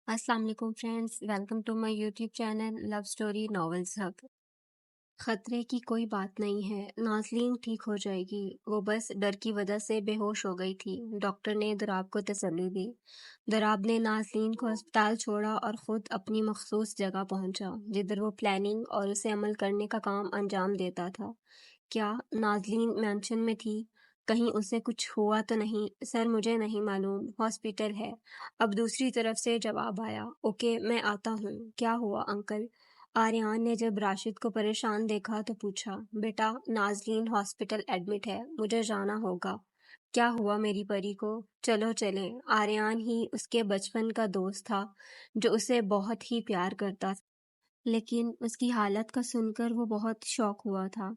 السلام علیکم friends, welcome to my YouTube channel love story novels hub. خطرے کی کوئی بات نہیں ہے، نازلین ٹھیک ہو جائے گی، وہ بس ڈر کی وجہ سے بے ہوش ہو گئی تھی، ڈاکٹر نے دراب کو تسلی دی۔ دراب نے نازلین کو ہسپتال چھوڑا اور خود اپنی مخصوص جگہ پہنچا جدھر وہ پلاننگ اور اسے عمل کرنے کا کام انجام دیتا تھا۔ کیا نازلین مینشن میں تھی؟ کہیں اسے کچھ ہوا تو نہیں؟ سر مجھے نہیں معلوم، ہاسپٹل ہے۔ اب دوسری طرف سے جواب آیا، اوکے میں آتا ہوں۔ کیا ہوا انکل؟ آریان نے جب راشد کو پریشان دیکھا تو پوچھا، بیٹا نازلین ہاسپٹل ایڈمٹ ہے، مجھے جانا ہوگا۔ کیا ہوا میری پری کو؟ چلو چلیں۔ آریان ہی اس کے بچپن کا دوست تھا جو اسے بہت ہی پیار کرتا تھا، لیکن اس کی حالت کا سن کر وہ بہت شوق ہوا تھا۔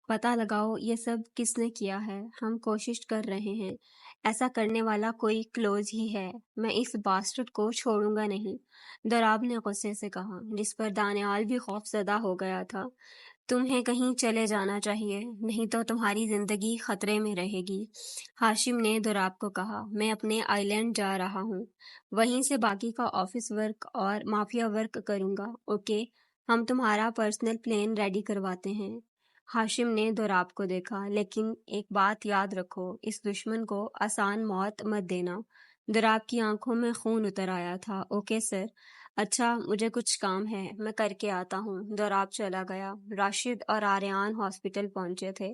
پتہ لگاؤ یہ سب کس نے کیا ہے، ہم کوشش کر رہے ہیں، ایسا کرنے والا کوئی کلوز ہی ہے، میں اس باسٹرڈ کو چھوڑوں گا نہیں، دراب نے غصے سے کہا، جس پر دانیال بھی خوف زدہ ہو گیا تھا۔ تمہیں کہیں چلے جانا چاہیے، نہیں تو تمہاری زندگی خطرے میں رہے گی، ہاشم نے دراب کو کہا۔ میں اپنے آئی لینڈ جا رہا ہوں، وہیں سے باقی کا آفس ورک اور مافیا ورک کروں گا، اوکے؟ ہم تمہارا پرسنل پلین ریڈی کرواتے ہیں۔ ہاشم نے دراب کو دیکھا، لیکن ایک بات یاد رکھو، اس دشمن کو آسان موت مت دینا۔ دراب کی آنکھوں میں خون اتر آیا تھا۔ Okay sir. اچھا مجھے کچھ کام ہے، میں کر کے آتا ہوں۔ دراب چلا گیا۔ راشد اور آریان ہاسپٹل پہنچے تھے۔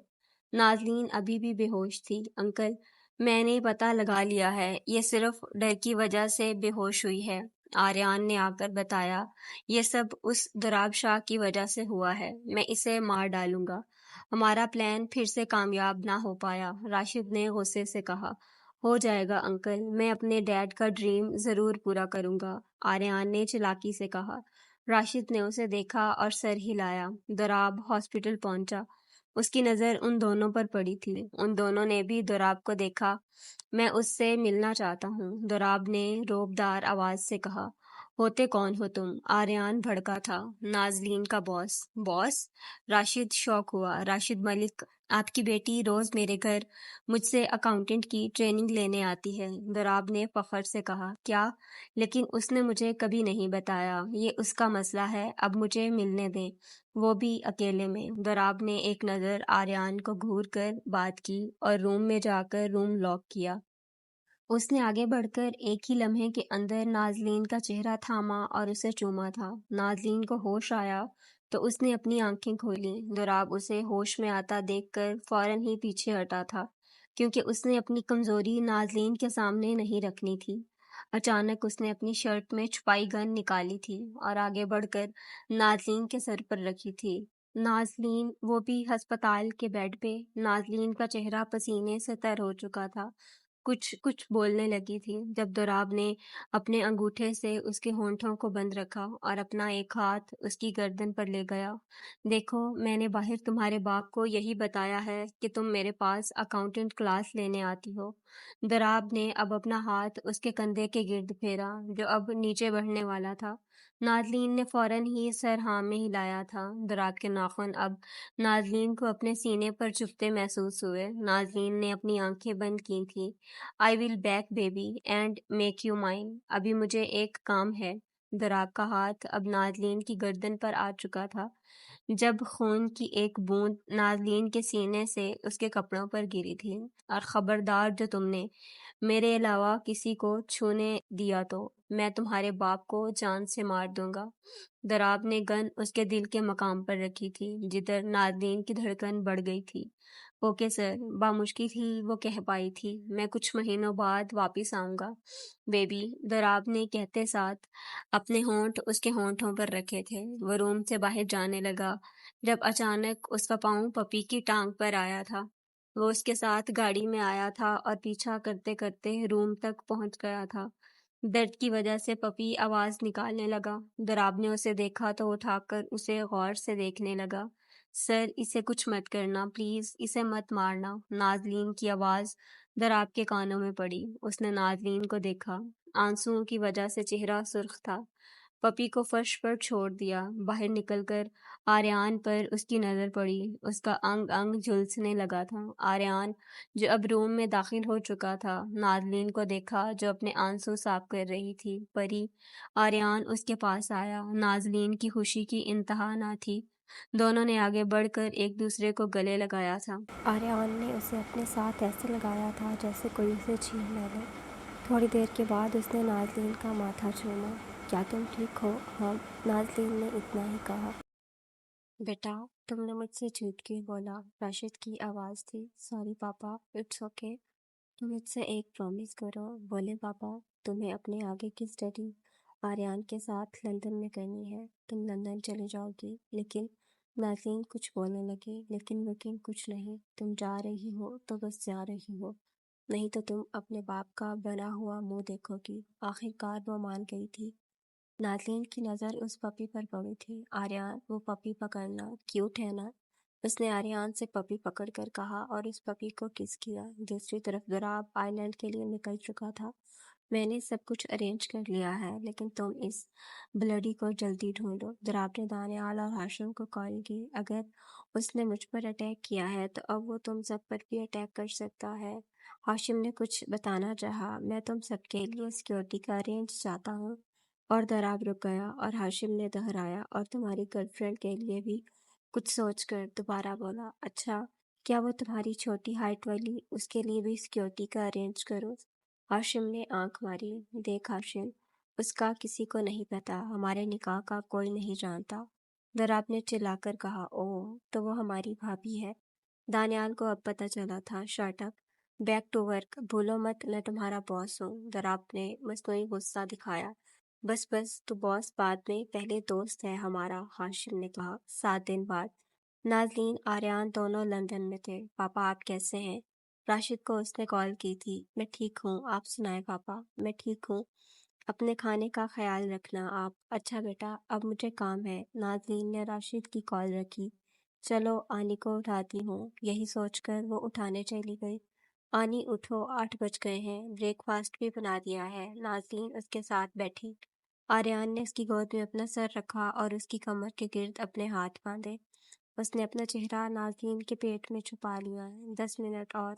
نازلین ابھی بھی بے ہوش تھی۔ انکل میں نے پتہ لگا لیا ہے، یہ صرف ڈر کی وجہ سے بے ہوش ہوئی ہے، آریان نے آ کر بتایا۔ یہ سب اس دراب شاہ کی وجہ سے ہوا ہے، میں اسے مار ڈالوں گا۔ ہمارا پلان پھر سے کامیاب نہ ہو پایا، راشد نے غصے سے کہا۔ ہو جائے گا انکل، میں اپنے ڈیڈ کا ڈریم ضرور پورا کروں گا، آریان نے چلاکی سے کہا۔ راشد نے اسے دیکھا اور سر ہلایا۔ دراب ہاسپٹل پہنچا، اس کی نظر ان دونوں پر پڑی تھی، ان دونوں نے بھی دراب کو دیکھا۔ میں اس سے ملنا چاہتا ہوں، دراب نے روبدار آواز سے کہا۔ ہوتے کون ہو تم؟ آریان بھڑکا تھا۔ نازلین کا باس۔ باس؟ راشد شوق ہوا۔ راشد ملک، آپ کی بیٹی روز میرے گھر مجھ سے اکاؤنٹنٹ کی ٹریننگ لینے آتی ہے، دراب نے فخر سے کہا۔ کیا؟ لیکن اس نے مجھے کبھی نہیں بتایا، یہ اس کا مسئلہ ہے، اب مجھے ملنے دیں، وہ بھی اکیلے میں۔ دراب نے ایک نظر آریان کو گھور کر بات کی اور روم میں جا کر روم لاک کیا۔ اس نے آگے بڑھ کر ایک ہی لمحے کے اندر نازلین کا چہرہ تھاما اور اسے چوما تھا۔ نازلین کو ہوش آیا تو اس نے اپنی آنکھیں کھولیں۔ دراب اسے ہوش میں آتا دیکھ کر فوراً ہی پیچھے ہٹا تھا، کیونکہ اس نے اپنی کمزوری نازلین کے سامنے نہیں رکھنی تھی۔ اچانک اس نے اپنی شرٹ میں چھپائی گن نکالی تھی اور آگے بڑھ کر نازلین کے سر پر رکھی تھی۔ نازلین، وہ بھی ہسپتال کے بیڈ پہ۔ نازلین کا چہرہ پسینے سے تر ہو چکا تھا، کچھ بولنے لگی تھی جب دراب نے اپنے انگوٹھے سے اس کے ہونٹوں کو بند رکھا اور اپنا ایک ہاتھ اس کی گردن پر لے گیا۔ دیکھو میں نے باہر تمہارے باپ کو یہی بتایا ہے کہ تم میرے پاس اکاؤنٹنٹ کلاس لینے آتی ہو۔ دراب نے اب اپنا ہاتھ اس کے کندھے کے گرد پھیرا جو اب نیچے بڑھنے والا تھا۔ نازلین نے فوراً ہی سر ہاں میں ہلایا تھا۔ دراب کے ناخن اب نازلین کو اپنے سینے پر چبھتے محسوس ہوئے۔ نازلین نے اپنی آنکھیں بند کی تھیں۔ I will back baby and make you mine۔ ابھی مجھے ایک کام ہے۔ دراب کا ہاتھ اب نازلین کی گردن پر آ چکا تھا جب خون کی ایک بوند نازلین کے سینے سے اس کے کپڑوں پر گری تھی۔ اور خبردار جو تم نے میرے علاوہ کسی کو چھونے دیا تو میں تمہارے باپ کو جان سے مار دوں گا۔ دراب نے گن اس کے دل کے مقام پر رکھی تھی جدھر نازلین کی دھڑکن بڑھ گئی تھی۔ اوکے سر، بامشکل ہی وہ کہہ پائی تھی، میں کچھ مہینوں بعد واپس آؤں گا بیبی، دراب نے کہتے ساتھ اپنے ہونٹ اس کے ہونٹوں پر رکھے تھے۔ وہ روم سے باہر جانے لگا جب اچانک اس کا پاؤں پپی کی ٹانگ پر آیا تھا۔ وہ اس کے ساتھ گاڑی میں آیا تھا اور پیچھا کرتے کرتے روم تک پہنچ گیا تھا۔ درد کی وجہ سے پپی آواز نکالنے لگا۔ دراب نے اسے دیکھا تو اٹھا کر اسے غور سے دیکھنے لگا۔ سر اسے کچھ مت کرنا پلیز، اسے مت مارنا، نازلین کی آواز دراب کے کانوں میں پڑی۔ اس نے نازلین کو دیکھا، آنسوؤں کی وجہ سے چہرہ سرخ تھا۔ پپی کو فرش پر چھوڑ دیا۔ باہر نکل کر آریان پر اس کی نظر پڑی۔ اس کا انگ انگ جھلسنے لگا تھا۔ آریان جو اب روم میں داخل ہو چکا تھا، نازلین کو دیکھا جو اپنے آنسو صاف کر رہی تھی۔ پری، آریان اس کے پاس آیا۔ نازلین کی خوشی کی انتہا نہ تھی۔ دونوں نے آگے بڑھ کر ایک دوسرے کو گلے لگایا تھا۔ آریان نے اسے اپنے ساتھ ایسے لگایا تھا جیسے کوئی اسے چھین نہ لے۔ تھوڑی دیر کے بعد اس نے نازلین کا ماتھا چوما۔ کیا تم ٹھیک ہو؟ ہاں، نازلین نے اتنا ہی کہا۔ بیٹا، تم نے مجھ سے جھوٹ کیوں بولا؟ راشد کی آواز تھی۔ Sorry papa, it's okay. تم مجھ سے ایک پرومس کرو۔ بولے پاپا، تمہیں اپنے آگے کی اسٹڈی آریان کے ساتھ لندن میں کرنی ہے۔ تم لندن چلے جاؤ گی۔ لیکن نازلین کچھ بولنے لگی۔ لیکن کچھ نہیں۔ تم جا رہی ہو تو بس جا رہی ہو، نہیں تو تم اپنے باپ کا بنا ہوا منہ دیکھو گی۔ آخر کار وہ مان گئی تھی۔ نازلین کی نظر اس پپی پر پڑی تھی۔ آریان، وہ پپی پکڑنا، کیوٹ ہے نا؟ اس نے آریان سے پپی پکڑ کر کہا اور اس پپی کو کس کیا۔ دوسری طرف دراب آئی لینڈ کے لیے نکل چکا تھا۔ میں نے سب کچھ ارینج کر لیا ہے، لیکن تم اس بلڈی کو جلدی ڈھونڈو۔ دراب نے دانیال اور ہاشم کو کال کی۔ اگر اس نے مجھ پر اٹیک کیا ہے تو اب وہ تم سب پر بھی اٹیک کر سکتا ہے۔ ہاشم نے کچھ بتانا چاہا۔ میں تم سب کے لیے سیکیورٹی کا ارینج چاہتا ہوں۔ اور دراب رک گیا اور ہاشم نے دہرایا، اور تمہاری گرل فرینڈ کے لیے بھی کچھ سوچ کر دوبارہ بولا، اچھا کیا وہ تمہاری چھوٹی ہائٹ والی، اس کے لیے بھی سیکیورٹی کا ارینج کرو؟ ہاشم نے آنکھ ماری۔ دیکھ ہاشم، اس کا کسی کو نہیں پتا، ہمارے نکاح کا کوئی نہیں جانتا۔ دراب نے چلا کر کہا، اوہ تو وہ ہماری بھابھی ہے۔ دانیال کو اب پتہ چلا تھا۔ Shut up, back to work, بھولو مت میں تمہارا باس ہوں۔ دراب نے مصنوعی غصہ دکھایا۔ بس تو باس بعد میں، پہلے دوست ہے ہمارا، ہاشم نے کہا۔ 7 دن بعد نازلین، آریان دونوں لندن میں تھے۔ پاپا آپ کیسے ہیں؟ راشد کو اس نے کال کی تھی۔ میں ٹھیک ہوں، آپ سنائیں پاپا؟ میں ٹھیک ہوں، اپنے کھانے کا خیال رکھنا آپ۔ اچھا بیٹا، اب مجھے کام ہے۔ نازلین نے راشد کی کال رکھی۔ چلو آنی کو اٹھاتی ہوں۔ یہی سوچ کر وہ اٹھانے چلی گئی۔ آنی اٹھو، 8 بج گئے ہیں، بریک فاسٹ بھی بنا دیا ہے۔ نازلین اس کے ساتھ بیٹھی۔ آریان نے اس کی گود میں اپنا سر رکھا اور اس کی کمر کے گرد اپنے ہاتھ باندھے۔ اس نے اپنا چہرہ نازلین کے پیٹ میں چھپا لیا۔ 10 منٹ اور۔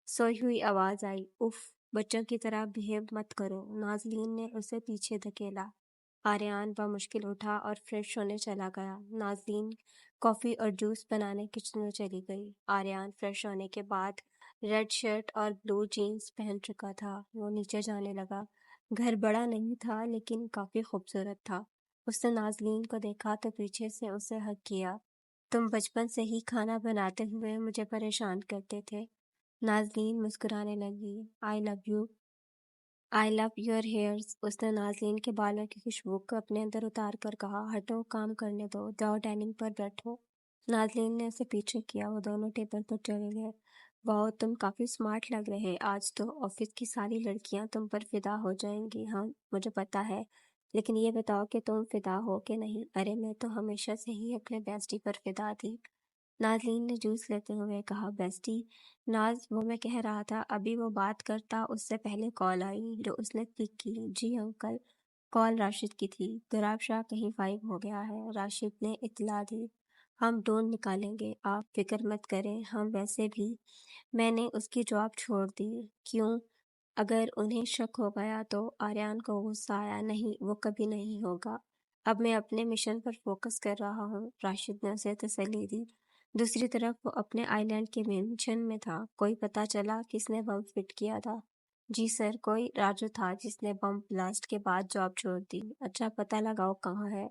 سوئی ہوئی آواز آئی، اف، بچوں کی طرح بہیو مت کرو۔ نازلین نے اسے پیچھے دھکیلا۔ آریان بمشکل اٹھا اور فریش ہونے چلا گیا۔ نازلین کافی اور جوس بنانے کچن میں چلی گئی۔ آریان فریش ہونے کے بعد ریڈ شرٹ اور بلو جینز پہن چکا تھا۔ وہ نیچے جانے لگا۔ گھر بڑا نہیں تھا لیکن کافی خوبصورت تھا۔ اس نے نازلین کو دیکھا تو پیچھے سے اسے ہگ کیا۔ تم بچپن سے ہی کھانا بناتے ہوئے مجھے پریشان کرتے تھے۔ نازلین مسکرانے لگی۔ I love you, I love your hairs. اس نے نازلین کے بالوں کی خوشبو کو اپنے اندر اتار کر کہا، ہٹو، کام کرنے دو، جاؤ ڈائننگ پر بیٹھو۔ نازلین نے اسے پیچھے کیا۔ وہ دونوں ٹیبل پر چلے گئے۔ واؤ، تم کافی سمارٹ لگ رہے۔ آج تو آفس کی ساری لڑکیاں تم پر فدا ہو جائیں گی۔ ہاں مجھے پتا ہے، لیکن یہ بتاؤ کہ تم فدا ہو کہ نہیں؟ ارے میں تو ہمیشہ سے ہی اپنے بیسٹی پر فدا تھی۔ نازلین نے جوس لیتے ہوئے کہا، بیسٹی؟ ناز، وہ میں کہہ رہا تھا ابھی وہ بات کرتا اس سے پہلے کال آئی جو اس نے پک کی۔ جی انکل، کال راشد کی تھی۔ دراب شاہ کہیں غائب ہو گیا ہے، راشد نے اطلاع دی۔ ہم ڈھونڈ نکالیں گے، آپ فکر مت کریں۔ ہم ویسے بھی، میں نے اس کی جاب چھوڑ دی۔ کیوں؟ اگر انہیں شک ہو گیا تو؟ آریان کو غصہ آیا۔ نہیں، وہ کبھی نہیں ہوگا۔ اب میں اپنے مشن پر فوکس کر رہا ہوں، راشد نے اسے تسلی دی۔ دوسری طرف وہ اپنے آئی لینڈ کے مشن میں تھا۔ کوئی پتہ چلا کس نے بم فٹ کیا تھا؟ جی سر، کوئی راجو تھا جس نے بم بلاسٹ کے بعد جاب چھوڑ دی۔ اچھا، پتہ لگاؤ کہاں ہے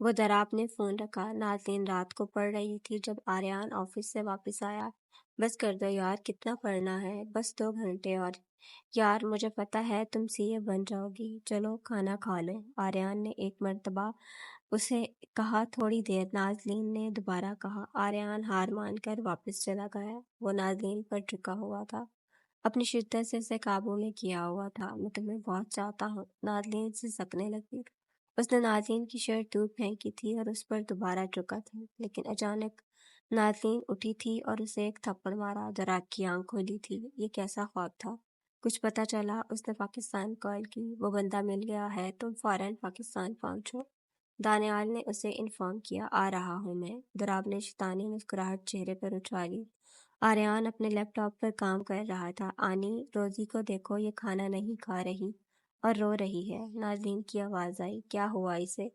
وہ۔ دراب نے فون رکھا۔ نازلین رات کو پڑھ رہی تھی جب آریان آفس سے واپس آیا۔ بس کر دو یار، کتنا پڑھنا ہے؟ بس 2 گھنٹے اور۔ یار مجھے پتہ ہے تم CA بن جاؤ گی، چلو کھانا کھا لو، آریان نے ایک مرتبہ اسے کہا۔ تھوڑی دیر نازلین نے دوبارہ کہا۔ آریان ہار مان کر واپس چلا گیا۔ وہ نازلین پر جھکا ہوا تھا، اپنی شدت سے اسے قابو میں کیا ہوا تھا۔ میں تمہیں بہت چاہتا ہوں، نازلین سے سکنے لگی۔ اس نے نازلین کی شرٹ دور پھینکی تھی اور اس پر دوبارہ جھکا تھا، لیکن اچانک نازلین اٹھی تھی اور اسے ایک تھپڑ مارا۔ دراب کی آنکھ کھلی تھی۔ یہ کیسا خواب تھا؟ کچھ پتہ چلا؟ اس نے پاکستان کال کی۔ وہ بندہ مل گیا ہے، تم فوراً پاکستان پہنچو۔ دانیال نے اسے انفارم کیا۔ آ رہا ہوں میں۔ دراب نے شیطانی مسکراہٹ چہرے پر اچھالی۔ آریان اپنے لیپ ٹاپ پر کام کر رہا تھا۔ آنی، روزی کو دیکھو، یہ کھانا نہیں کھا رہی اور رو رہی ہے۔ نازلین کی آواز آئی۔ کیا ہوا اسے؟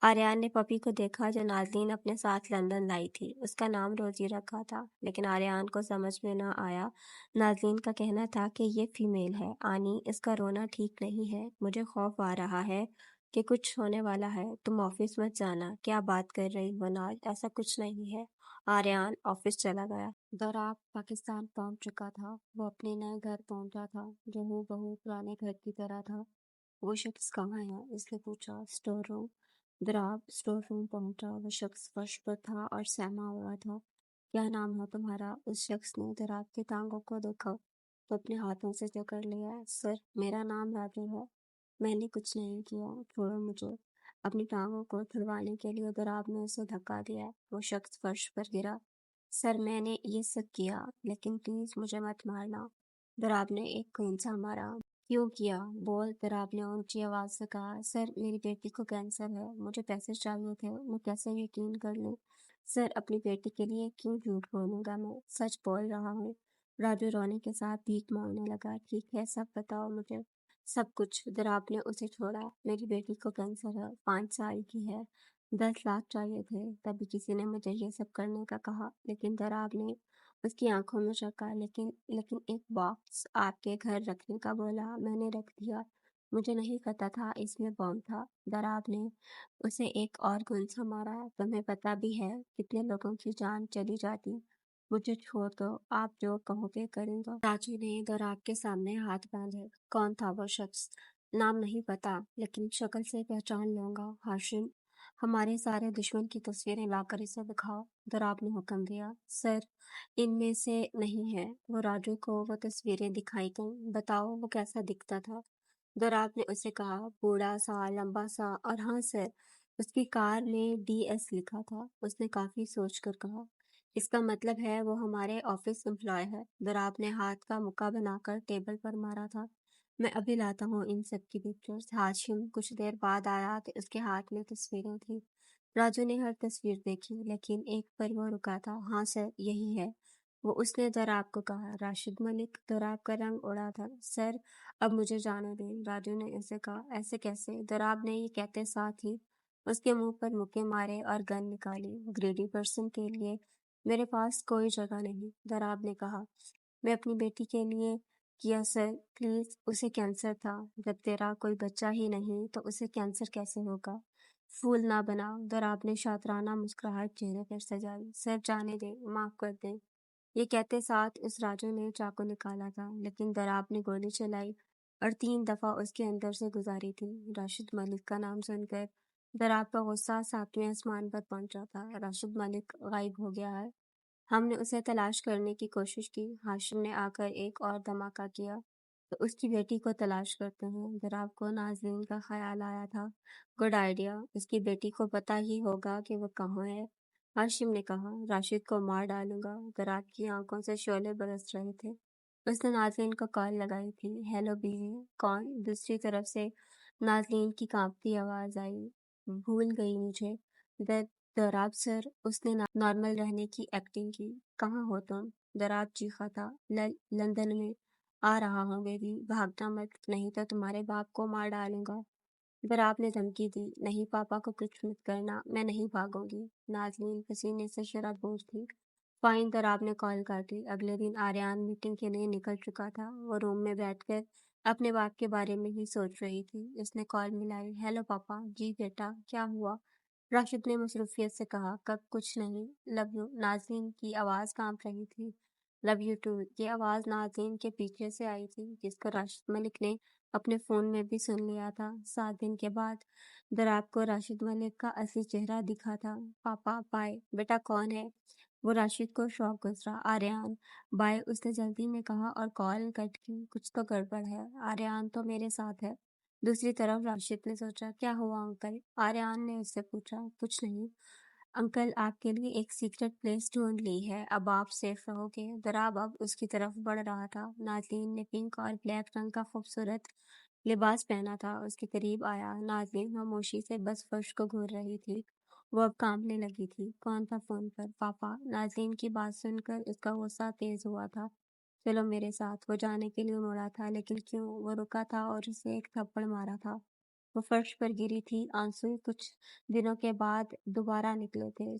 آریان نے پپی کو دیکھا جو نازلین اپنے ساتھ لندن لائی تھی۔ اس کا نام روزی رکھا تھا، لیکن آریان کو سمجھ میں نہ آیا۔ نازلین کا کہنا تھا کہ یہ فیمیل ہے۔ آنی، اس کا رونا ٹھیک نہیں ہے۔ مجھے خوف آ رہا ہے کہ کچھ ہونے والا ہے۔ تم آفس مت جانا۔ کیا بات کر رہی ہو ناز؟ ایسا کچھ نہیں ہے۔ آریان آفس چلا گیا۔ دراب پاکستان پہنچ چکا تھا۔ وہ اپنے نئے گھر پہنچا تھا جو ہو بہو پرانے گھر کی طرح تھا۔ وہ شخص کہاں ہے؟ اس نے پوچھا۔ Store room. Dorab store room پہنچا۔ وہ شخص فرش پر تھا اور سہما ہوا تھا۔ کیا نام ہے تمہارا؟ اس شخص نے دراب کی ٹانگوں کو دیکھا تو اپنے ہاتھوں سے جکڑ لیا۔ سر، میرا نام راجو ہے۔ میں نے کچھ نہیں کیا، چھوڑو مجھے۔ اپنی ٹانگوں کو چھڑوانے کے لیے دراب نے اسے دھکا دیا۔ وہ شخص فرش پر گرا۔ سر، میں نے یہ سب کیا، لیکن پلیز مجھے مت مارنا۔ دراب نے ایک کونسا مارا۔ کیوں کیا؟ بول، دراب نے اونچی آواز سے کہا۔ سر، میری بیٹی کو کینسر ہے، مجھے پیسے چاہیے تھے، میں کیسے یقین کر لوں؟ سر، اپنی بیٹی کے لیے کیوں جھوٹ بولوں گا؟ میں سچ بول رہا ہوں۔ راجو رونے کے ساتھ بھیک مانگنے لگا۔ ٹھیک ہے، سب بتاؤ مجھے، سب کچھ۔ دراب نے اسے چھوڑا۔ میری بیٹی کو کینسر ہے، 5 سال کی ہے، 10 لاکھ چاہیے تھے، تبھی کسی نے مجھے یہ سب کرنے کا کہا۔ لیکن دراب نے اس کی آنکھوں میں جھانکا۔ لیکن ایک باکس آپ کے گھر رکھنے کا بولا، میں نے رکھ دیا۔ مجھے نہیں پتا تھا اس میں بم تھا۔ دراب نے اسے ایک اور گونسا مارا۔ تمہیں پتا بھی ہے کتنے لوگوں کی جان چلی جاتی؟ مجھے چھوڑ دو، آپ جو کہو گے کریں گا۔ راجو نے دراب کے سامنے ہاتھ باندھے۔ کون تھا وہ شخص؟ نام نہیں پتا، لیکن شکل سے پہچان لوں گا۔ ہاشم، ہمارے سارے دشمن کی تصویریں لا کر اسے دکھاؤ۔ دراب نے حکم دیا۔ سر، ان میں سے نہیں ہے۔ وہ راجو کو وہ تصویریں دکھائی گئیں۔ بتاؤ وہ کیسا دکھتا تھا؟ دراب نے اسے کہا۔ بوڑھا سا، لمبا سا، اور ہاں سر، اس کی کار میں DS لکھا تھا۔ اس نے کافی سوچ کر کہا۔ اس کا مطلب ہے وہ ہمارے آفس امپلائی ہے۔ دراب نے ہاتھ کا مکہ بنا کر ٹیبل پر مارا تھا۔ میں ابھی لاتا ہوں ان سب کی پکچرز۔ ہاشم کچھ دیر بعد آیا تو اس کے ہاتھ میں تصویریں تھیں۔ راجو نے ہر تصویر دیکھی، لیکن ایک پر وہ رکا تھا۔ ہاں سر، یہی ہے، وہ اس نے دراب کو کہا۔ راشد ملک؟ دراب کا رنگ اڑا تھا۔ سر، اب مجھے جانے دیں، راجو نے اسے کہا۔ ایسے کیسے؟ دراب نے یہ کہتے ساتھ ہی اس کے منہ پر مکے مارے اور گن نکالی۔ گریڈی پرسن کے لیے میرے پاس کوئی جگہ نہیں، دراب نے کہا۔ میں اپنی بیٹی کے لیے کیا سر، پلیز۔ اسے کینسر تھا۔ جب تیرا کوئی بچہ ہی نہیں تو اسے کینسر کیسے ہوگا؟ پھول نہ بناؤ، دراب نے شاطرانہ مسکراہٹ چہرے پر سجائی۔ سر، جانے دیں، معاف کر دیں۔ یہ کہتے ساتھ اس راجو نے چاقو نکالا تھا، لیکن دراب نے گولی چلائی اور 3 دفعہ اس کے اندر سے گزاری تھی۔ راشد ملک کا نام سن کر دراب کا غصہ 7ویں آسمان پر پہنچا تھا۔ راشد ملک غائب ہو گیا ہے، ہم نے اسے تلاش کرنے کی کوشش کی۔ ہاشم نے آ کر ایک اور دھماکہ کیا تو اس کی بیٹی کو تلاش کرتے ہیں۔ دراب کو نازلین کا خیال آیا تھا۔ گڈ آئیڈیا، اس کی بیٹی کو پتہ ہی ہوگا کہ وہ کہاں ہے۔ ہاشم نے کہا۔ راشد کو مار ڈالوں گا۔ دراب کی آنکھوں سے شعلے برس رہے تھے۔ اس نے نازلین کو کال لگائی تھی۔ ہیلو بیوی، کون؟ دوسری طرف سے نازلین کی کانپتی آواز آئی۔ بھول گئی مجھے؟ دراب سر، اس نے نارمل رہنے کی ایکٹنگ کی۔ کہاں ہو تم؟ دراب چیخا تھا۔ لندن میں۔ آ رہا ہوں بیبی، بھاگنا مت، نہیں تو تمہارے باپ کو مار ڈالوں گا۔ دراب نے دھمکی دی۔ نہیں، پاپا کو کچھ مت کرنا، میں نہیں بھاگوں گی۔ نازلین پسینے سے شرابور تھی۔ فائن، دراب نے کال کاٹی۔ اگلے دن آریان میٹنگ کے لیے نکل چکا تھا۔ وہ روم میں بیٹھ کر اپنے باپ کے بارے میں ہی سوچ رہی تھی۔ اس نے کال ملائی۔ ہیلو پاپا۔ جی بیٹا، کیا ہوا؟ راشد نے مصروفیت سے کہا۔ کب؟ کچھ نہیں، لو یو۔ نازلین کی آواز کانپ رہی تھی۔ Love you too. یہ آواز نازلین کے پیچھے سے آئی تھی، جس کو راشد ملک نے اپنے فون میں بھی سن لیا تھا۔ 7 دن کے بعد دراب کو راشد ملک کا اصلی چہرہ دکھا تھا۔ پاپا، بائے۔ بیٹا کون ہے؟ وہ راشد کو شوق گزرا۔ آریان۔ بائے، اس نے جلدی میں کہا اور کال کٹ کی۔ کچھ تو گڑبڑ ہے، آریان تو میرے ساتھ ہے۔ دوسری طرف راشد نے سوچا۔ کیا ہوا انکل؟ آریان نے اس سے پوچھا۔ کچھ نہیں، انکل آپ کے لیے ایک سیکرٹ پلیس ڈھونڈ لی ہے، اب آپ سیف رہو گے۔ دراب اب اس کی طرف بڑھ رہا تھا۔ نازلین نے پنک اور بلیک رنگ کا خوبصورت لباس پہنا تھا، اس کے قریب آیا۔ نازلین خاموشی سے بس فرش کو گھور رہی تھی، وہ اب کانپنے لگی تھی۔ کون تھا فون پر؟ پاپا۔ نازلین کی بات سن کر اس کا غصہ تیز ہوا تھا۔ چلو میرے ساتھ۔ وہ جانے کے لیے مڑا تھا، لیکن کیوں؟ وہ رکا تھا اور اسے ایک تھپڑ مارا تھا۔ وہ فرش پر گری تھی، آنسو کچھ دنوں کے بعد دوبارہ نکلے تھے۔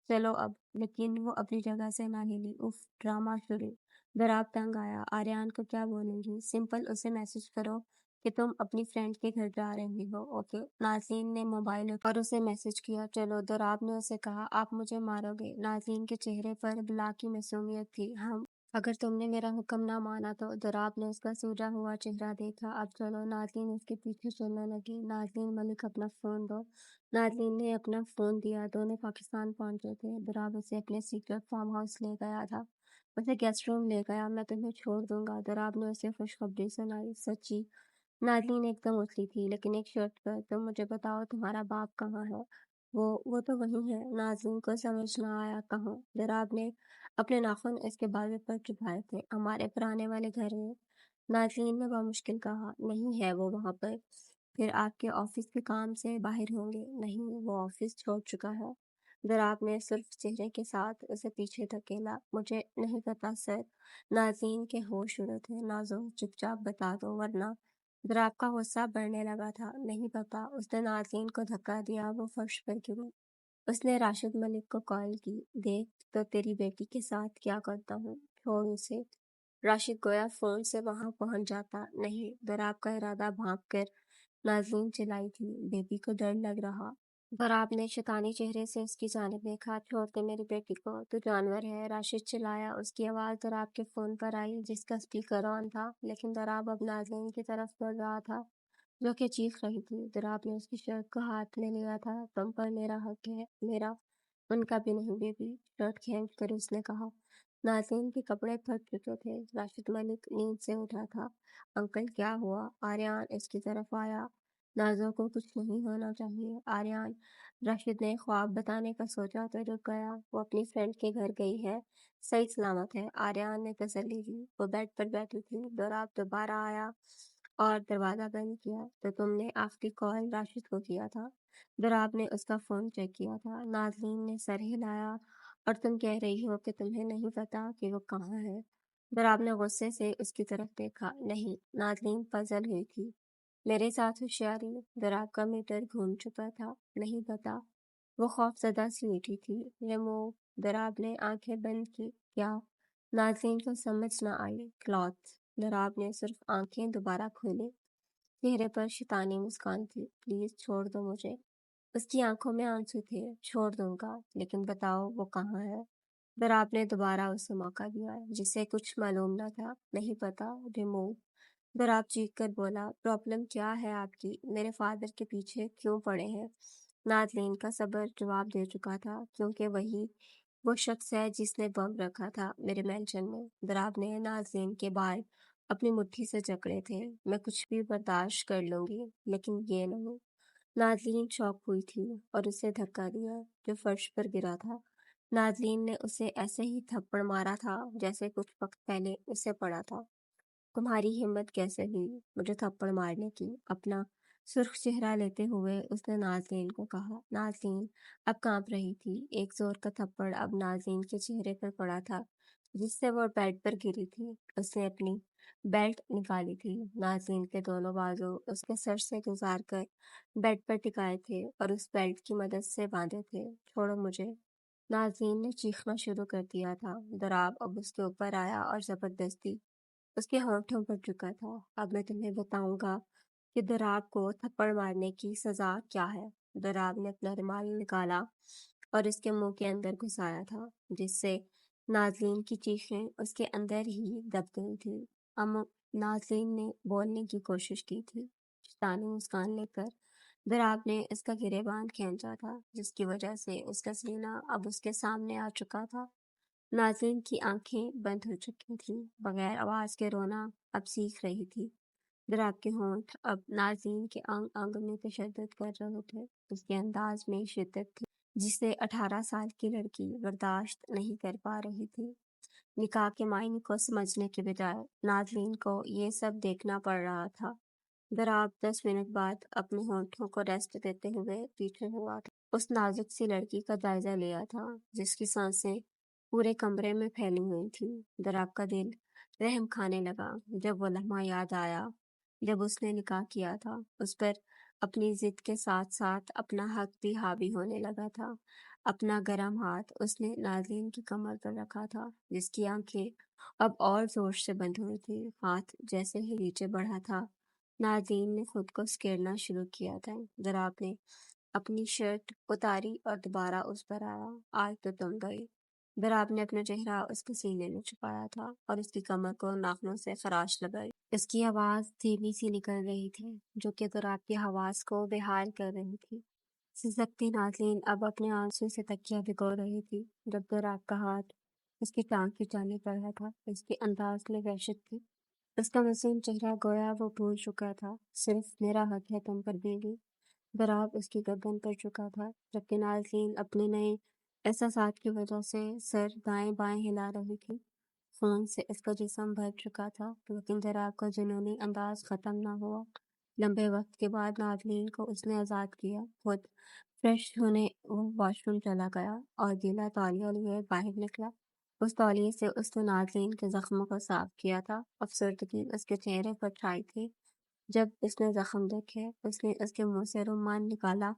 چلو اب۔ لیکن وہ اپنی جگہ سے نہ ہلی۔ اف، ڈرامہ شروع۔ دراب تنگ آیا۔ آریان کو کیا بولوں گی؟ سمپل اسے میسج کرو کہ تم اپنی فرینڈ کے گھر جا رہی ہو۔ اوکے۔ نازلین نے موبائل اور اسے میسج کیا۔ چلو۔ دراب نے اسے کہا، آپ مجھے مارو گے؟ نازلین کے چہرے پر بلا کی معصومیت تھی۔ اگر تم نے میرا حکم نہ مانا تو۔ دراب نے اس کا سوجا ہوا چہرہ دیکھا۔ اب چلو۔ نازلین اس کے پیچھے چلنے لگی۔ نازلین ملک اپنا فون دو۔ نازلین نے اپنا فون دیا۔ دونوں پاکستان پہنچے تھے۔ دراب اسے اپنے سیکرٹ فارم ہاؤس لے گیا تھا، اسے گیسٹ روم لے گیا۔ میں تمہیں چھوڑ دوں گا، دراب نے اسے خوشخبری سنائی۔ سچی؟ نازلین ایک دم اچھی تھی، لیکن ایک شرط پر۔ تم مجھے بتاؤ تمہارا باپ کہاں ہے؟ وہ تو وہی ہے۔ نازلین کو سمجھ نہ آیا، کہاں؟ دراب نے اپنے ناخن اس کے بازو پر چبھائے تھے۔ ہمارے پرانے والے گھر میں۔ نازلین نے بمشکل کہا۔ نہیں ہے وہ وہاں پر؟ پھر آپ کے آفس کے کام سے باہر ہوں گے؟ نہیں، وہ آفس چھوڑ چکا ہے۔ دراب نے صرف چہرے کے ساتھ اسے پیچھے دھکیلا۔ مجھے نہیں پتا سر۔ نازلین کے ہوش اڑے تھے۔ نازو چپ چاپ بتا دو ورنہ۔ دراب کا غصہ بڑھنے لگا تھا۔ نہیں پتا۔ اس نے نازلین کو دھکا دیا، وہ فرش پر گری۔ اس نے راشد ملک کو کال کی۔ دیکھ تو تیری بیٹی کے ساتھ کیا کرتا ہوں، چھوڑ اسے۔ راشد گویا فون سے وہاں پہنچ جاتا۔ نہیں۔ دراب کا ارادہ بھانپ کر نازلین چلائی تھی۔ بیبی کو ڈر لگ رہا۔ دراب نے شیطانی چہرے سے اس کی جانب دیکھا۔ چھوڑ دے میری بیٹی کو، تو جانور ہے، راشد چلایا۔ اس کی آواز دراب کے فون پر آئی، جس کا سپیکر آن تھا، لیکن دراب اب نازلین کی طرف بڑھ رہا تھا، جو کہ چیخ رہی تھی۔ دراب نے اس کی شرٹ کو ہاتھ میں لیا تھا۔ تم پر میرا حق ہے، میرا ان کا بھی نہیں بیبی، شرٹ کھینچ کر اس نے کہا۔ نازلین کے کپڑے پھٹ چکے تھے۔ راشد ملک نیند سے اٹھا تھا۔ انکل کیا ہوا؟ آریان اس کی طرف آیا۔ نازو کو کچھ نہیں ہونا چاہیے۔ آریان؟ راشد نے خواب بتانے کا سوچا تو رک گیا۔ وہ اپنی فرینڈ کے گھر گئی ہے، صحیح سلامت ہے، آریان نے تسلی دی۔ وہ بیڈ پر بیٹھی تھی۔ دراب دوبارہ آیا اور دروازہ بند کیا۔ تو تم نے آخری کال راشد کو کیا تھا؟ دراب نے اس کا فون چیک کیا تھا۔ نازلین نے سر ہلایا۔ اور تم کہہ رہی ہو کہ تمہیں نہیں پتا کہ وہ کہاں ہے؟ دراب نے غصے سے اس کی طرف دیکھا۔ نہیں۔ نازلین پزل ہوئی تھی۔ میرے ساتھ ہوشیاری؟ دراب کا میٹر گھوم چکا تھا۔ نہیں پتا۔ وہ خوف زدہ سی اٹھی تھی۔ ریموو۔ دراب نے آنکھیں بند کی۔ کیا؟ نازلین کو سمجھ نہ آئی۔ کلاتھ۔ دراب نے صرف آنکھیں دوبارہ کھولی۔ چہرے پر شیطانی مسکان تھی۔ پلیز چھوڑ دو مجھے۔ اس کی آنکھوں میں آنسو تھے۔ چھوڑ دوں گا، لیکن بتاؤ وہ کہاں ہے؟ دراب نے دوبارہ اسے موقع دیا، جسے کچھ معلوم نہ تھا۔ نہیں پتا۔ ریموو۔ دراب چیخ کر بولا، پرابلم کیا ہے آپ کی؟ میرے فادر کے پیچھے کیوں پڑے ہیں؟ نازلین کا صبر جواب دے چکا تھا، کیونکہ وہی وہ شخص ہے جس نے بم رکھا تھا میرے مینشن میں۔ دراب نے نازلین کے بال اپنی مٹھی سے جکڑے تھے۔ میں کچھ بھی برداشت کر لوں گی، لیکن یہ نہیں۔ نازلین شوک ہوئی تھی اور اسے دھکا دیا، جو فرش پر گرا تھا۔ نازلین نے اسے ایسے ہی تھپڑ مارا تھا جیسے کچھ وقت پہلے اسے پڑا تھا۔ تمہاری ہمت کیسے ہوئی مجھے تھپڑ مارنے کی؟ اپنا سرخ چہرہ لیتے ہوئے اس نے نازلین کو کہا۔ نازلین اب کانپ رہی تھی۔ ایک زور کا تھپڑ اب نازلین کے چہرے پر پڑا تھا، جس سے وہ بیڈ پر گری تھی۔ اس نے اپنی بیلٹ نکالی تھی۔ نازلین کے دونوں بازو اس کے سر سے گزار کر بیڈ پر ٹکائے تھے اور اس بیلٹ کی مدد سے باندھے تھے۔ چھوڑو مجھے۔ نازلین نے چیخنا شروع کر دیا تھا۔ دراب اب اس کے اوپر آیا اور زبردستی اس کے ہونٹوں پر چکا تھا۔ اب میں تمہیں بتاؤں گا کہ دراب کو تھپڑ مارنے کی سزا کیا ہے۔ دراب نے اپنا رومال نکالا اور اس کے منہ کے اندر گھسایا تھا، جس سے نازلین کی چیخیں اس کے اندر ہی دب گئی تھی۔ نازلین نے بولنے کی کوشش کی تھی، شیطانی مسکان لے کر۔ دراب نے اس کا گریبان کھینچا تھا، جس کی وجہ سے اس کا سینہ اب اس کے سامنے آ چکا تھا۔ نازلین کی آنکھیں بند ہو چکی تھیں، بغیر آواز کے رونا اب سیکھ رہی تھی۔ دراب کے ہونٹ اب نازلین کے انگ انگ میں تشدد کر رہے تھے۔ اس کے انداز میں شدت تھی۔ جسے 18 سال کی لڑکی برداشت نہیں کر پا رہی تھی۔ نکاح کے معنی کو سمجھنے کے بجائے ناظرین کو یہ سب دیکھنا پڑ رہا تھا۔ دراب 10 منٹ بعد اپنے ہونٹوں کو ریسٹ دیتے ہوئے پیچھے ہوا تھا۔ اس نازک سی لڑکی کا جائزہ لیا تھا جس کی سانسیں پورے کمرے میں پھیلی ہوئی تھیں۔ دراب کا دل رحم کھانے لگا جب وہ لمحہ یاد آیا جب اس نے نکاح کیا تھا۔ اس پر اپنی ضد کے ساتھ ساتھ اپنا حق بھی حاوی ہونے لگا تھا۔ اپنا گرم ہاتھ اس نے ناظرین کی کمر پر رکھا تھا جس کی آنکھیں اب اور زور سے بند ہوئی تھی۔ ہاتھ جیسے ہی نیچے بڑھا تھا ناظرین نے خود کو سکیڑنا شروع کیا تھا۔ دراب نے اپنی شرٹ اتاری اور دوبارہ اس پر آیا۔ آج تو تم گئی۔ دراب نے اپنا چہرہ اس کے سینے میں چھپایا تھا اور اس کی کمر کو ناخنوں سے خراش لگائی۔ اس کی آواز دھیمی سی نکل رہی تھی جو کہ دراب کی حواس کو بے حال کر رہی تھی۔ سسکتی ناظرین اب اپنے آنسو سے تکیہ بھگو رہی تھی جب دراب کا ہاتھ اس کی ٹانگ کی جانب بڑھا تھا۔ اس کے انداز میں وحشت تھی۔ اس کا معصوم چہرہ گویا وہ بھول چکا تھا۔ صرف میرا حق ہے تم پر بیوی۔ دراب اس کی گردن پر چکا تھا جبکہ ناظرین اپنے نئے احساسات کی وجہ سے سر دائیں بائیں ہلا رہی تھی۔ خون سے اس کا جسم بھر چکا تھا لیکن دراب کا جنونی انداز ختم نہ ہوا۔ لمبے وقت کے بعد ناظرین کو اس نے آزاد کیا۔ خود فریش ہونے وہ واش روم چلا گیا اور گیلا تولیہ لیے باہر نکلا۔ اس تولیے سے اس نے ناظرین کے زخموں کو صاف کیا تھا۔ افسردگی اس کے چہرے پر چھائی تھی۔ جب اس نے زخم دیکھے اس نے اس کے منہ سے رومال نکالا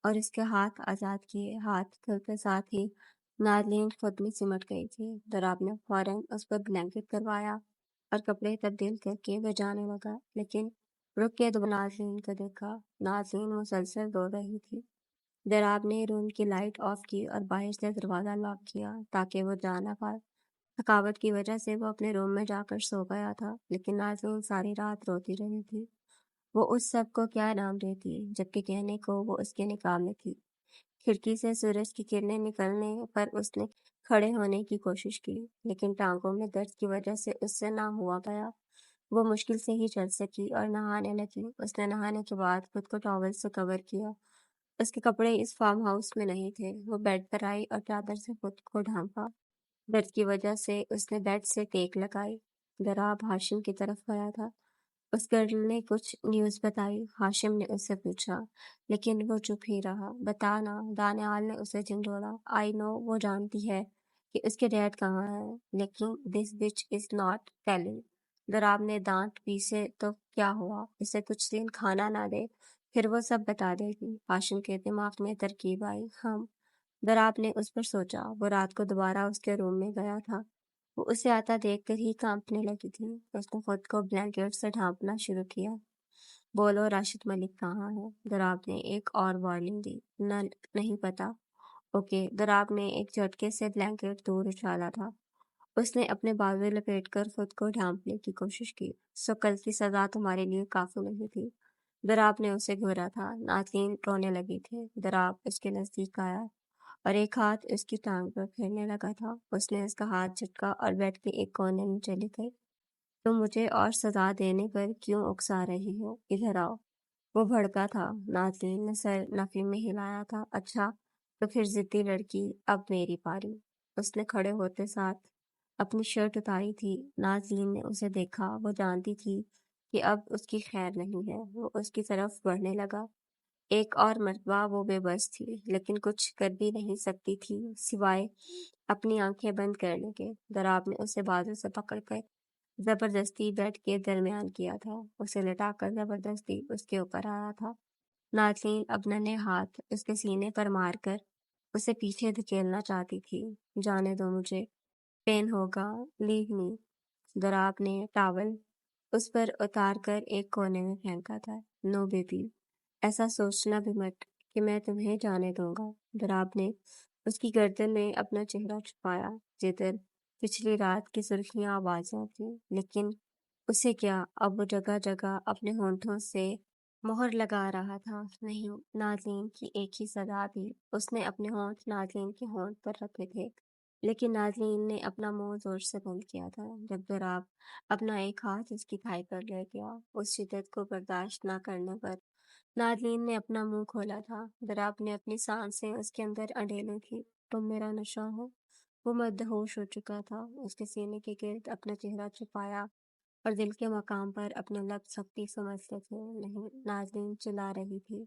اور اس کے ہاتھ آزاد کیے۔ ہاتھ کھلتے ساتھ ہی ناظرین خود میں سمٹ گئی تھی۔ دراب نے فوراً اس پر بلینکٹ کروایا اور کپڑے تبدیل کر کے وہ جانے لگا لیکن رک کے دو ناظرین کو دیکھا۔ ناظرین مسلسل رو رہی تھی۔ دراب نے روم کی لائٹ آف کی اور باہر سے دروازہ لاک کیا تاکہ وہ جا نہ پائے۔ تھکاوٹ کی وجہ سے وہ اپنے روم میں جا کر سو گیا تھا لیکن ناظرین ساری رات روتی رہی تھی۔ وہ اس سب کو کیا نام دیتی جبکہ کہنے کو وہ اس کے نکاح میں تھی۔ کھڑکی سے سورج کی کرنیں نکلنے پر اس نے کھڑے ہونے کی کوشش کی لیکن ٹانگوں میں درد کی وجہ سے اس سے نہ ہوا گیا۔ وہ مشکل سے ہی چل سکی اور نہانے لگی۔ اس نے نہانے کے بعد خود کو ٹاول سے کور کیا۔ اس کے کپڑے اس فارم ہاؤس میں نہیں تھے۔ وہ بیڈ پر آئی اور چادر سے خود کو ڈھانپا۔ درد کی وجہ سے اس نے بیڈ سے ٹیک لگائی۔ دراب ہاشم کی طرف گیا تھا۔ اس گرل نے کچھ نیوز بتائی۔ ہاشم نے اس سے پوچھا لیکن وہ چپ ہی رہا۔ بتانا، دانیال نے اسے جھنجھوڑا۔ آئی نو وہ جانتی ہے کہ اس کے ڈیڈ کہاں ہے لیکن دس بچ از ناٹ ٹیلنگ۔ دراب نے دانت پیسے تو کیا ہوا، اسے کچھ دن کھانا نہ دے پھر وہ سب بتا دے گی۔ ہاشم کے دماغ میں ترکیب آئی۔ دراب نے اس پر سوچا۔ وہ رات کو دوبارہ اس کے روم میں گیا تھا۔ وہ اسے آتا دیکھ کر ہی کانپنے لگی تھی۔ اس نے خود کو بلینکٹ سے ڈھانپنا شروع کیا۔ بولو راشد ملک کہاں ہے؟ دراب نے ایک اور وارننگ دی۔ نہیں پتا۔ اوکے۔ دراب نے ایک جھٹکے سے بلینکٹ دور اچھالا تھا۔ اس نے اپنے بازو لپیٹ کر خود کو ڈھانپنے کی کوشش کی۔ سو کل کی سزا تمہارے لیے کافی نہیں تھی۔ دراب نے اسے گھورا تھا۔ ناظرین رونے لگی تھی۔ دراب اس کے نزدیک آیا اور ایک ہاتھ اس کی ٹانگ پر پھیرنے لگا تھا۔ اس نے اس کا ہاتھ جھٹکا اور بیڈ کے ایک کونے میں چلی گئی۔ تم مجھے اور سزا دینے پر کیوں اکسا رہی ہو؟ ادھر آؤ۔ وہ بھڑکا تھا۔ ناظرین نے سر نفی میں ہلایا تھا۔ اچھا تو پھر ضدی لڑکی، اب میری پاری۔ اس نے کھڑے ہوتے ساتھ اپنی شرٹ اتاری تھی۔ ناظرین نے اسے دیکھا۔ وہ جانتی تھی کہ اب اس کی خیر نہیں ہے۔ وہ اس کی طرف بڑھنے لگا۔ ایک اور مرتبہ وہ بے بس تھی لیکن کچھ کر بھی نہیں سکتی تھی سوائے اپنی آنکھیں بند کرنے کے۔ دراب نے اسے بازو سے پکڑ کر زبردستی بیڈ کے درمیان کیا تھا۔ اسے لٹا کر زبردستی اس کے اوپر آیا تھا۔ ناظرین اب ننھے ہاتھ اس کے سینے پر مار کر اسے پیچھے دھکیلنا چاہتی تھی۔ جانے دو مجھے، پین ہوگا، لیو می۔ دراب نے ٹاول اس پر اتار کر ایک کونے میں پھینکا تھا۔ نو بیبی، ایسا سوچنا بھی مت کہ میں تمہیں جانے دوں گا۔ دراب نے اس کی گردن میں اپنا چہرہ چھپایا جدھر پچھلی رات کی سرخیاں آوازیں تھیں لیکن اسے کیا، اب وہ جگہ جگہ اپنے ہونٹوں سے مہر لگا رہا تھا۔ نہیں، ناظرین کی ایک ہی صدا تھی۔ اس نے اپنے ہونٹ ناظرین کے ہونٹ پر رکھے تھے لیکن ناظرین نے اپنا منہ زور سے بند کیا تھا جب دراب اپنا ایک ہاتھ اس کی تھائی پر لے گیا۔ اس شدت کو برداشت نہ کرنے پر نادلین نے اپنا منہ کھولا تھا۔ دراب نے اپنی سانسیں اس کے اندر اندھیلی تھی۔ تم میرا نشہ ہو؟ وہ مدہوش ہو چکا تھا۔ اس کے سینے کے گرد اپنا چہرہ چھپایا اور دل کے مقام پر اپنے لب سختی سمجھتے تھے۔ نہیں، نازنین چلا رہی تھی۔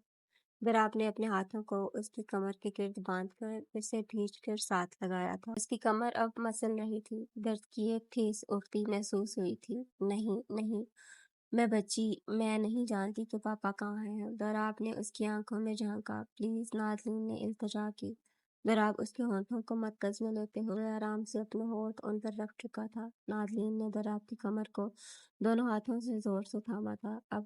دراب نے اپنے ہاتھوں کو اس کی کمر کے گرد باندھ کر اسے بھیج کر ساتھ لگایا تھا۔ اس کی کمر اب مسل رہی تھی۔ درد کی ایک ٹھیس اٹھتی محسوس ہوئی تھی۔ نہیں نہیں، میں بچی، میں نہیں جانتی کہ پاپا کہاں ہیں۔ دراب نے اس کی آنکھوں میں جھانکا۔ پلیز، نازنین نے التجا کی۔ دراب اس کے ہونٹوں کو مرکز میں لیتے ہوئے آرام سے اپنے ہونٹ ان پر رکھ چکا تھا۔ نازنین نے دراب کی کمر کو دونوں ہاتھوں سے زور سے تھاما تھا۔ اب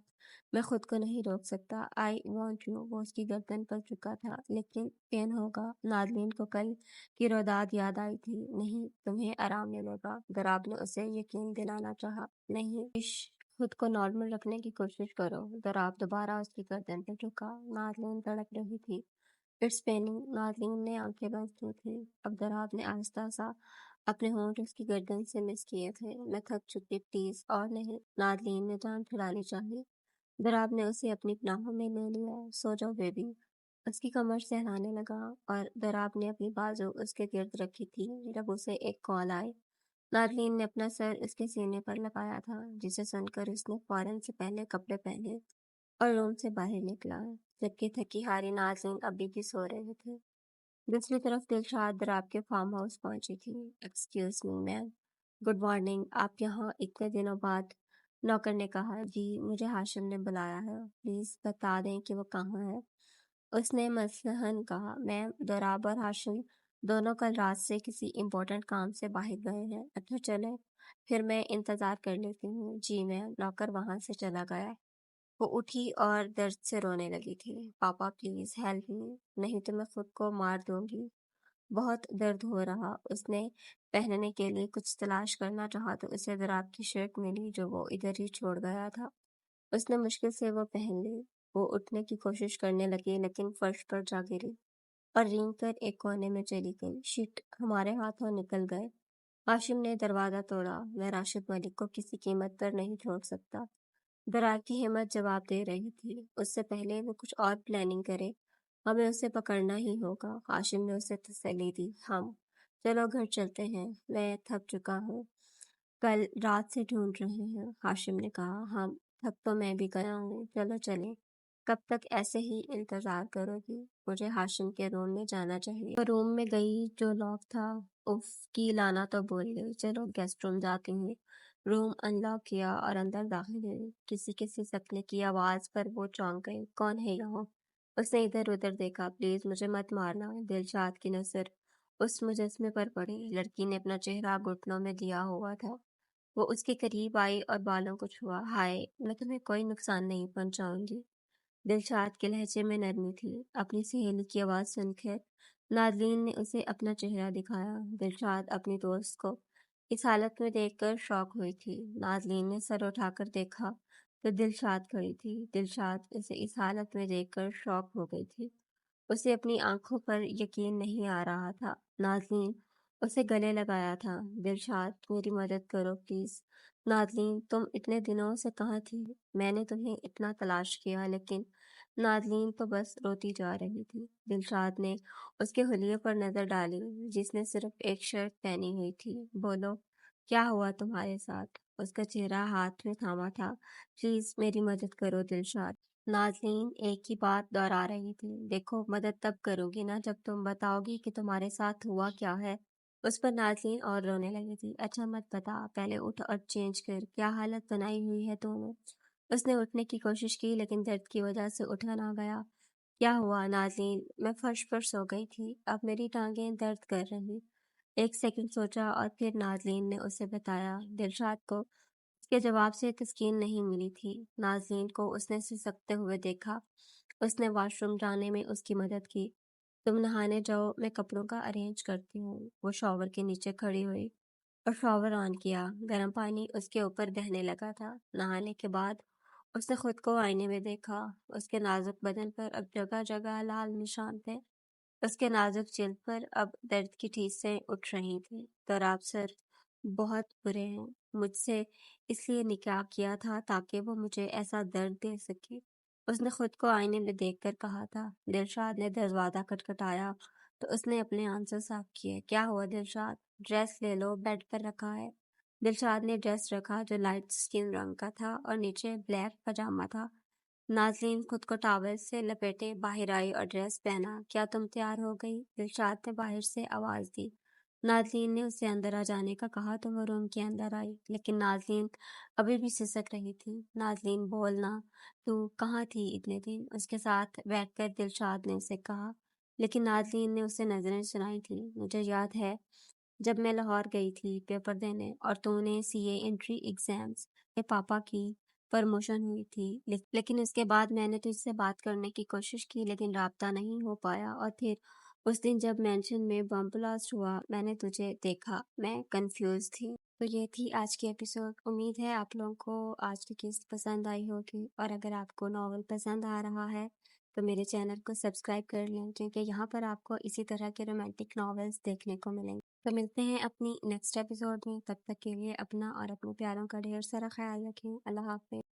میں خود کو نہیں روک سکتا۔ I want you. وہ اس کی گردن پر چکا تھا۔ لیکن پین ہوگا۔ نازنین کو کل کی روداد یاد آئی تھی۔ نہیں، تمہیں آرام ملے گا۔ دراب نے اسے یقین دلانا چاہا۔ نہیں، خود کو نارمل رکھنے کی کوشش کرو۔ دراب دوبارہ اس کی گردن پر جھکا۔ نازنین تڑپ رہی تھی۔ اٹس پیننگ۔ نازنین نے آنکھیں بند کی تھیں۔ اب دراب نے آہستہ سا اپنے ہونٹ اس کی گردن سے مس کیے تھے۔ میں تھک چکی، پلیز۔ اور نہیں۔ نازنین نے جان چھڑانی چاہی۔ دراب نے اسے اپنی پناہوں میں لے لیا۔ سو جاؤ بیبی۔ اس کی کمر سہلانے لگا اور دراب نے اپنی بازو اس کے گرد رکھی تھی جب اسے ایک کال آئی۔ نازنین نے اپنا سر اس کے سینے پر لگایا تھا، جسے سن کر اس نے فوراً سے پہلے کپڑے پہنے اور روم سے باہر نکلا، جبکہ تھکی ہاری نازنین ابھی بھی سو رہے تھے۔ دوسری طرف دلشاد دراب کے فارم ہاؤس پہنچی تھی۔ ایکسکیوز می میم، گڈ مارننگ، آپ یہاں اتنے دنوں بعد؟ نوکر نے کہا۔ جی، مجھے ہاشم نے بلایا ہے، پلیز بتا دیں کہ وہ کہاں ہے۔ اس نے مصلحاً کہا۔ میم، دراب اور ہاشم دونوں کل رات سے کسی امپورٹنٹ کام سے باہر گئے ہیں۔ اچھا، چلیں پھر میں انتظار کر لیتی ہوں۔ جی میم۔ نوکر وہاں سے چلا گیا۔ وہ اٹھی اور درد سے رونے لگی تھی۔ پاپا پلیز ہیلپ می، نہیں تو میں خود کو مار دوں گی، بہت درد ہو رہا۔ اس نے پہننے کے لیے کچھ تلاش کرنا چاہا تو اسے دراب کی شرٹ ملی جو وہ ادھر ہی چھوڑ گیا تھا۔ اس نے مشکل سے وہ پہن لی۔ وہ اٹھنے کی کوشش کرنے لگی لیکن فرش پر جا گری اور رینگ کر ایک کونے میں چلی گئی۔ شٹ، ہمارے ہاتھوں نکل گئے۔ ہاشم نے دروازہ توڑا۔ میں راشد ملک کو کسی قیمت پر نہیں چھوڑ سکتا۔ درار کی ہمت جواب دے رہی تھی۔ اس سے پہلے وہ کچھ اور پلاننگ کرے، ہمیں اسے پکڑنا ہی ہوگا۔ ہاشم نے اسے تسلی دی۔ چلو گھر چلتے ہیں، میں تھک چکا ہوں، کل رات سے ڈھونڈ رہے ہیں۔ ہاشم نے کہا۔ تھک تو میں بھی گیا ہوں، چلو چلیں۔ کب تک ایسے ہی انتظار کرو گی؟ مجھے ہاشم کے روم میں جانا چاہیے۔ وہ روم میں گئی جو لاک تھا۔ اف کی لانا تو بول گئی۔ چلو گیسٹ روم جاتی ہوں۔ روم ان لاک کیا اور اندر داخل ہوئی۔ کسی کے سسکنے کی آواز پر وہ چونک گئی۔ کون ہے یہاں؟ اس نے ادھر ادھر دیکھا۔ پلیز مجھے مت مارنا۔ دلشاد کی نظر اس مجسمے پر پڑی۔ لڑکی نے اپنا چہرہ گھٹنوں میں دیا ہوا تھا۔ وہ اس کے قریب آئی اور بالوں کو چھوا۔ ہائے، میں تمہیں کوئی نقصان نہیں پہنچاؤں گی۔ دلشاد کے لہجے میں نرمی تھی۔ اپنی سہیلی کی آواز سن کر نازنین نے اسے اپنا چہرہ دکھایا۔ دلشاد اپنی دوست کو اس حالت میں دیکھ کر شاک ہوئی تھی۔ نازنین نے سر اٹھا کر دیکھا تو دلشاد کھڑی تھی۔ دلشاد اسے اس حالت میں دیکھ کر شاک ہو گئی تھی۔ اسے اپنی آنکھوں پر یقین نہیں آ رہا تھا۔ نازنین اسے گلے لگایا تھا۔ دلشاد، میری مدد کرو پلیز۔ نازنین، تم اتنے دنوں سے کہاں تھی؟ میں نے تمہیں اتنا تلاش کیا لیکن نازنین تو بس روتی جا رہی تھی۔ دلشاد نے اس کے حلیے پر نظر ڈالی جس نے صرف ایک شرٹ پہنی ہوئی تھی۔ بولو، کیا ہوا تمہارے ساتھ؟ اس کا چہرہ ہاتھ میں تھاما تھا۔ پلیز میری مدد کرو دلشاد۔ نازنین ایک ہی بات دہرا رہی تھی۔ دیکھو، مدد تب کرو گی نا جب تم بتاؤ گی کہ تمہارے ساتھ ہوا کیا ہے۔ اس پر نازنین اور رونے لگی تھی۔ اچھا مت بتا، پہلے اٹھ اور چینج کر، کیا حالت بنائی ہوئی ہے تم نے؟ اس نے اٹھنے کی کوشش کی لیکن درد کی وجہ سے اٹھا نہ گیا۔ کیا ہوا نازنین؟ میں فرش پر سو گئی تھی، اب میری ٹانگیں درد کر رہی۔ ایک سیکنڈ سوچا اور پھر نازنین نے اسے بتایا۔ دلشاد کو اس کے جواب سے تسکین نہیں ملی تھی۔ نازنین کو اس نے سسکتے ہوئے دیکھا۔ اس نے واش روم جانے میں اس کی مدد کی۔ تم نہانے جاؤ، میں کپڑوں کا ارینج کرتی ہوں۔ وہ شاور کے نیچے کھڑی ہوئی اور شاور آن کیا۔ گرم پانی اس کے اوپر بہنے لگا تھا۔ نہانے کے بعد اس نے خود کو آئینے میں دیکھا۔ اس کے نازک بدن پر اب جگہ جگہ لال نشان تھے۔ اس کے نازک جلد پر اب درد کی ٹھیسیں اٹھ رہی تھیں۔ دراب سر بہت برے ہیں، مجھ سے اس لیے نکاح کیا تھا تاکہ وہ مجھے ایسا درد دے سکے۔ اس نے خود کو آئینے میں دیکھ کر کہا تھا۔ دلشاد نے دروازہ کھٹکھٹایا تو اس نے اپنے آنسر صاف کیے۔ کیا ہوا دلشاد؟ ڈریس لے لو، بیڈ پر رکھا ہے۔ دلشاد نے ڈریس رکھا جو لائٹ سکن رنگ کا تھا اور نیچے بلیک پاجامہ تھا۔ نازلین خود کو ٹاول سے لپیٹے باہر آئی اور ڈریس پہنا۔ کیا تم تیار ہو گئی؟ دلشاد نے باہر سے آواز دی۔ نازلین نے اسے اندر آ جانے کا کہا تو وہ روم کے اندر آئی، لیکن نازلین ابھی بھی سسک رہی تھی۔ نازلین بولنا، تو کہاں تھی اتنے دن؟ اس کے ساتھ بیٹھ کر دلشاد نے اسے کہا، لیکن نازلین نے اسے نظریں سنائی تھی۔ مجھے یاد ہے جب میں لاہور گئی تھی پیپر دینے اور تو نے سی اے انٹری ایگزامز کے پاپا کی پرموشن ہوئی تھی، لیکن اس کے بعد میں نے تجھ سے بات کرنے کی کوشش کی لیکن رابطہ نہیں ہو پایا، اور پھر اس دن جب مینشن میں بم بلاسٹ ہوا میں نے تجھے دیکھا، میں کنفیوز تھی۔ تو یہ تھی آج کی ایپیسوڈ۔ امید ہے آپ لوگوں کو آج کی قسط پسند آئی ہوگی، اور اگر آپ کو ناول پسند آ رہا ہے تو میرے چینل کو سبسکرائب کر لیں، کیونکہ یہاں پر آپ کو اسی طرح کے رومانٹک ناولز دیکھنے کو ملیں گے۔ تو ملتے ہیں اپنی نیکسٹ ایپیسوڈ میں، تب تک کے لیے اپنا اور اپنے پیاروں کا ڈھیر سارا خیال رکھیں۔ اللہ حافظ۔